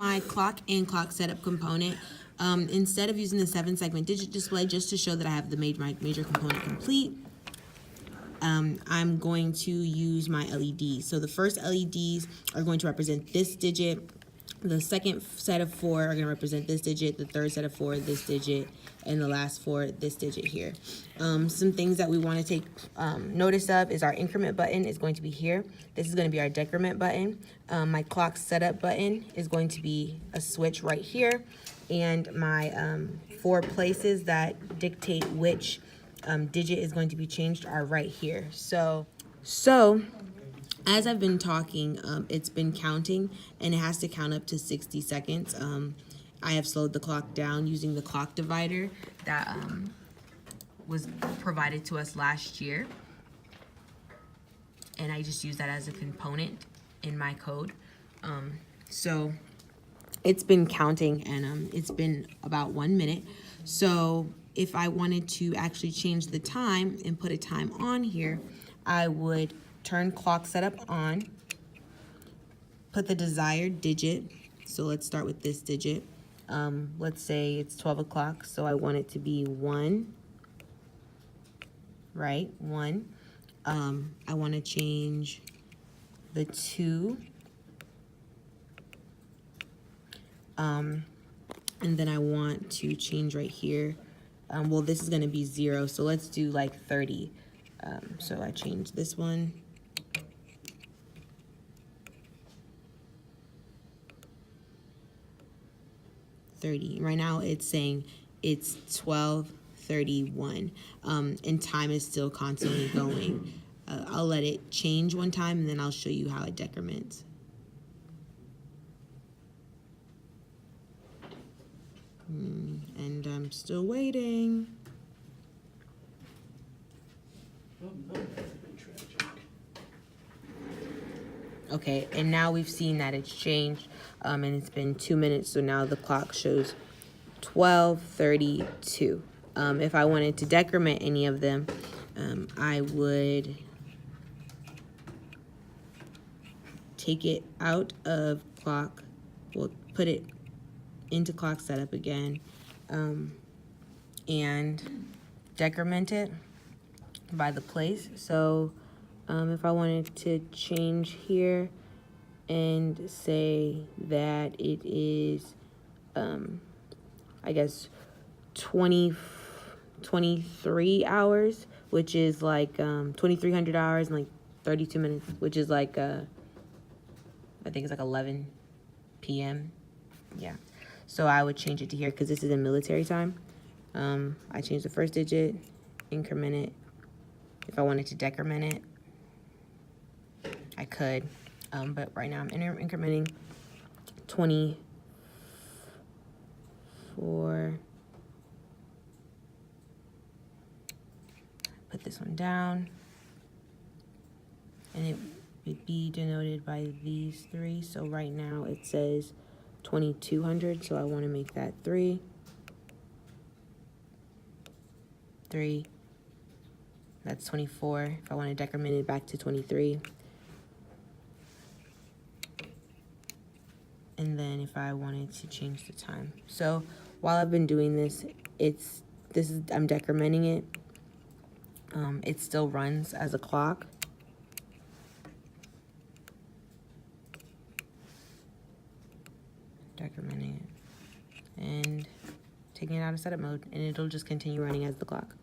My clock and clock setup component. Instead of using the 7-segment digit display, just to show that I have the my major component complete, I'm going to use my LEDs. So the first LEDs are going to represent this digit. The second set of 4 are going to represent this digit. The third set of 4, this digit. And the last 4, this digit here. Some things that we want to take notice of is our increment button is going to be here. This is going to be our decrement button. My clock setup button is going to be a switch right here. And my 4 places that dictate which digit is going to be changed are right here. So as I've been talking, it's been counting, and it has to count up to 60 seconds. I have slowed the clock down using the clock divider that was provided to us last year. And I just use that as a component in my code. So it's been counting, and it's been about 1 minute. So if I wanted to actually change the time and put a time on here, I would turn clock setup on, put the desired digit. So let's start with this digit. Let's say it's 12 o'clock, so I want it to be 1, right? 1. I want to change the 2. And then I want to change right here. Well, this is going to be 0, so let's do like 30. So I change this one. Right now it's saying it's 12:31, and time is still constantly going. I'll let it change one time, and then I'll show you how it decrements. And I'm still waiting. Okay, and now we've seen that it's changed, and it's been 2 minutes, so now the clock shows 12:32. If I wanted to decrement any of them, I would take it out of clock, we'll put it into clock setup again, and decrement it by the place. So if I wanted to change here and say that it is, I guess, 23 hours, which is like 2,300 hours and like 32 minutes, which is like, I think it's like 11 p.m. Yeah. So I would change it to here because this is in military time. I changed the first digit, increment it. If I wanted to decrement it, I could, but right now I'm incrementing 24. Put this one down, and it would be denoted by these 3. So right now it says 2,200, so I want to make that 3. 3. That's 24. If I want to decrement it back to 23. And then if I wanted to change the time. So while I've been doing this, I'm decrementing it. It still runs as a clock. Decrementing it and taking it out of setup mode, and it'll just continue running as the clock.